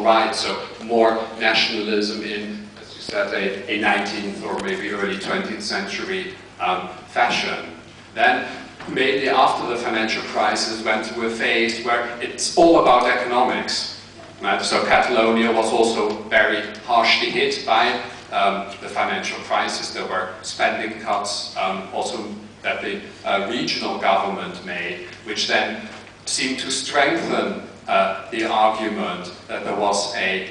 right, so more nationalism in, as you said, a 19th or maybe early 20th century fashion. Then, mainly after the financial crisis, went through a phase where it's all about economics. Right? So Catalonia was also very harshly hit by the financial crisis. There were spending cuts, also that the regional government made, which then seemed to strengthen the argument that there was a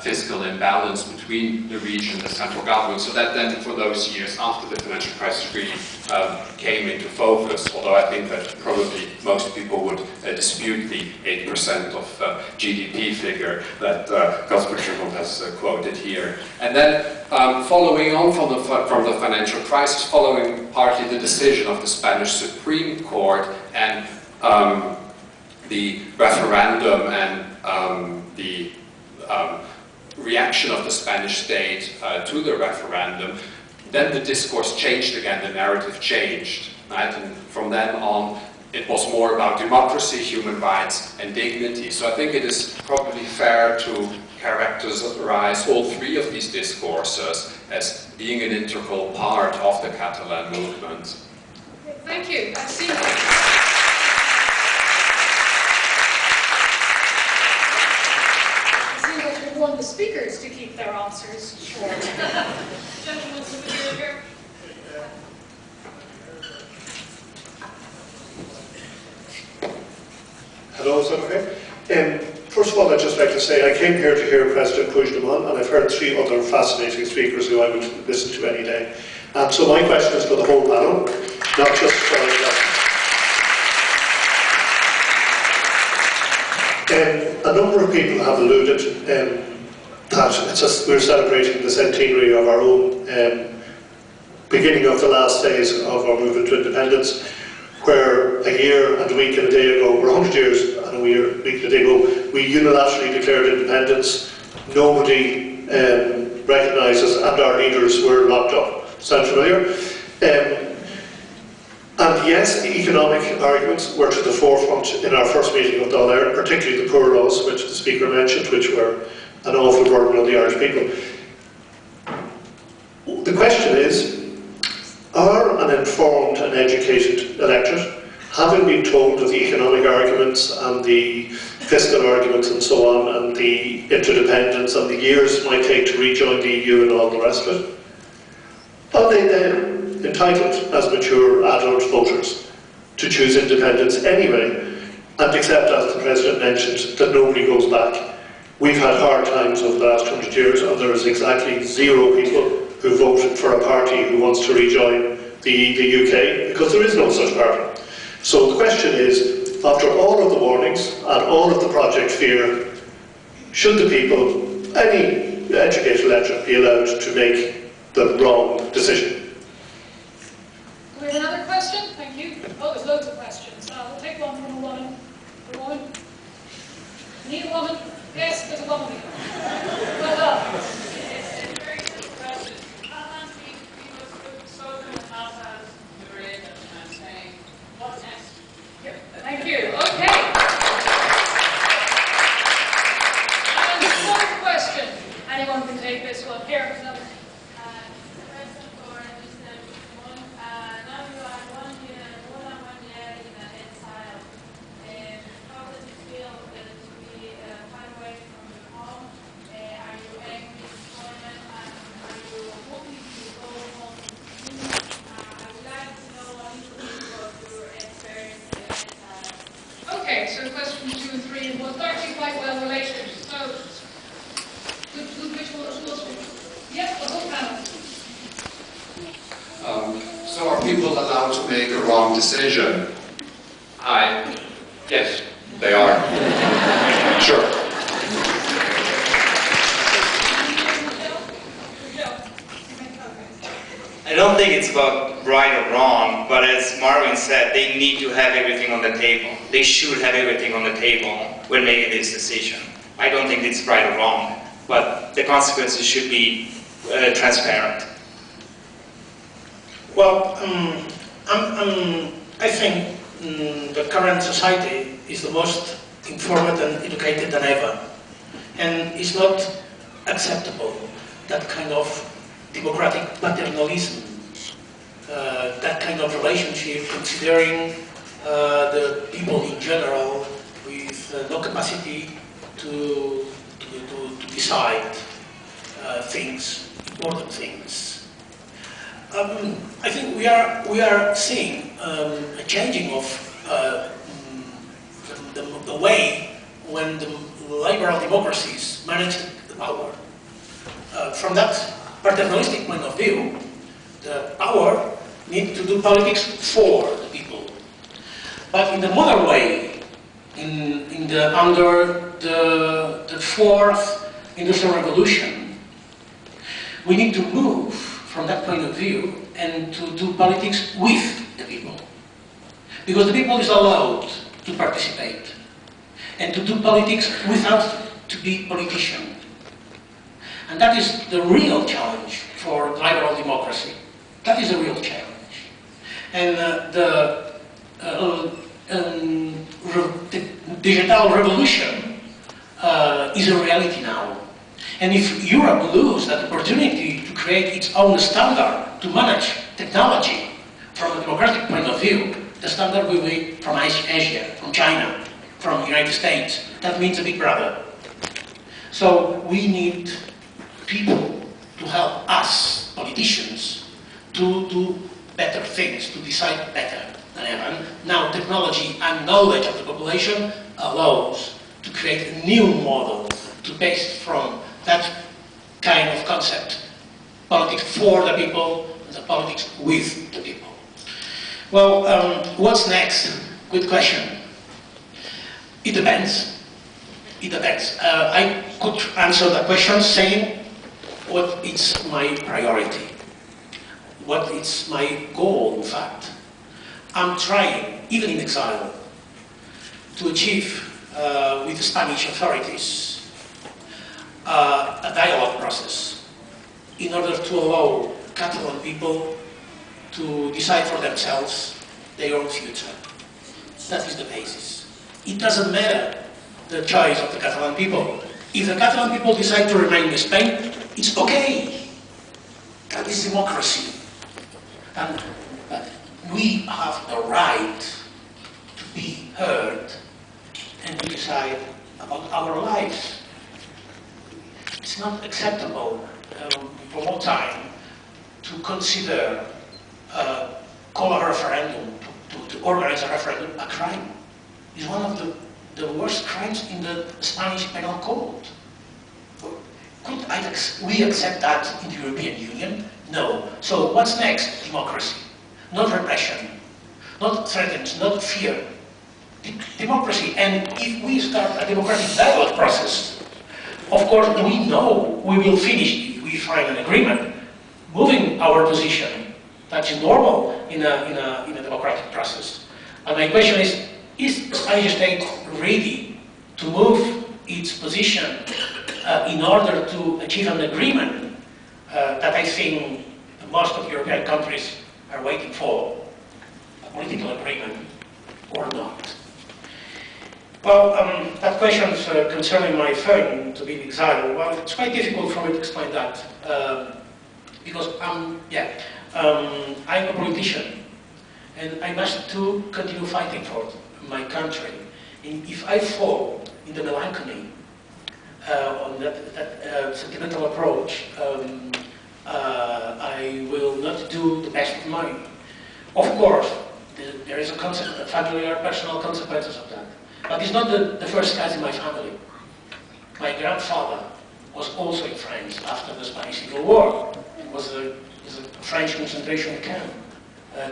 fiscal imbalance between the region and the central government. So that then, for those years after the financial crisis, really came into focus, although I think that probably most people would dispute the 8% of GDP figure that Puigdemont has quoted here. And then, following on from the financial crisis, following partly the decision of the Spanish Supreme Court and the referendum and the reaction of the Spanish state to the referendum, then the discourse changed again, the narrative changed, right? And from then on, it was more about democracy, human rights, and dignity. So I think it is probably fair to characterize all three of these discourses as being an integral part of the Catalan movement. Thank you. I see that. Want the speakers to keep their answers short. Gentlemen, here. Hello, is that okay? First of all, I'd just like to say I came here to hear President Puigdemont, and I've heard three other fascinating speakers who I would listen to any day. And so my question is for the whole panel, not just for a number of people have alluded that we're celebrating the centenary of our own beginning of the last phase of our movement to independence, where a year and a week and a day ago, or 100 years and a week and a day ago, we unilaterally declared independence. Nobody recognises, and our leaders were locked up. Sound familiar? And yes, the economic arguments were to the forefront in our first meeting of Dáil Éireann, particularly the poor laws, which the Speaker mentioned, which were an awful burden on the Irish people. The question is, are an informed and educated electorate, having been told of the economic arguments and the fiscal arguments and so on, and the interdependence and the years it might take to rejoin the EU and all the rest of it, are they then entitled as mature adult voters to choose independence anyway and accept, as the President mentioned, that nobody goes back? We've had hard times over the last 100 years, and there is exactly 0 people who voted for a party who wants to rejoin the UK, because there is no such party. So the question is, after all of the warnings and all of the Project Fear, should the people, any educated electorate, be allowed to make the wrong decision? We have another question? Thank you. Oh, there's loads of questions. We'll take one from a woman. A woman? Need a woman? Yes, there's a woman here. Well done. It's a very good question. Catalan people spoken in the House as liberated and saying, what's next? Here. Thank you. Okay. And one question. Anyone can take this one. Here. Okay, so questions 2 and 3 was actually quite well related. So, which one? Yes, the whole panel. So are people allowed to make a wrong decision? Yes, they are. Sure. I don't think it's about right or wrong, but as Marvin said, they need to have everything on the table. They should have everything on the table when making this decision. I don't think it's right or wrong, but the consequences should be transparent. Well, I think the current society is the most informed and educated than ever. And it's not acceptable, that kind of democratic paternalism, that kind of relationship, considering the people in general with no capacity to decide things, important things. I think we are seeing a changing of the way when the liberal democracies manage the power. From that paternalistic point of view, the power needs to do politics for the people. But in the modern way, under the fourth industrial revolution, we need to move from that point of view and to do politics with the people. Because the people is allowed to participate and to do politics without to be politician. And that is the real challenge for liberal democracy. That is a real challenge. And the digital revolution is a reality now. And if Europe loses that opportunity to create its own standard to manage technology from a democratic point of view, the standard will be from Asia, from China, from the United States. That means a big brother. So we need people to help us, politicians, to do better things, to decide better than ever. Now technology and knowledge of the population allows to create a new model to base from that kind of concept. Politics for the people, and the politics with the people. Well, what's next? Good question. It depends. It depends. I could answer the question saying what is my priority, what is my goal, in fact. I'm trying, even in exile, to achieve with the Spanish authorities a dialogue process in order to allow Catalan people to decide for themselves their own future. That is the basis. It doesn't matter the choice of the Catalan people. If the Catalan people decide to remain in Spain, it's okay. That is democracy. But we have the right to be heard and to decide about our lives. It's not acceptable for a long time to consider call a referendum, to organize a referendum, a crime. It's one of the worst crimes in the Spanish penal code. Could we accept that in the European Union? No. So what's next? Democracy. Not repression. Not threats, not fear. Democracy. And if we start a democratic dialogue process, of course we know we will finish if we find an agreement, moving our position. That's normal in a democratic process. And my question is the Spanish state ready to move its position in order to achieve an agreement that I think most of European countries are waiting for, a political agreement or not? Well, that question is concerning my phone to be in exile. Well, it's quite difficult for me to explain that because I'm a politician and I must too continue fighting for my country. And if I fall in the melancholy on that sentimental approach, I will not do the best of mine. Of course, there is a familiar personal consequences of that. But it's not the first case in my family. My grandfather was also in France after the Spanish Civil War. It was a French concentration camp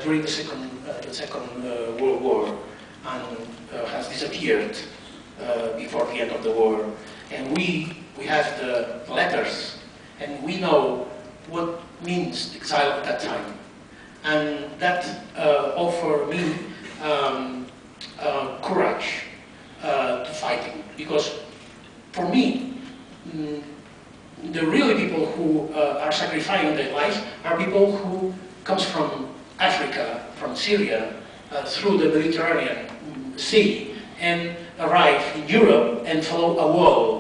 during the Second World War and has disappeared before the end of the war. And we have the letters and we know what means exile at that time. And that offered me courage to fighting, because for me, the really people who are sacrificing their lives are people who comes from Africa, from Syria, through the Mediterranean Sea, and arrive in Europe and follow a wall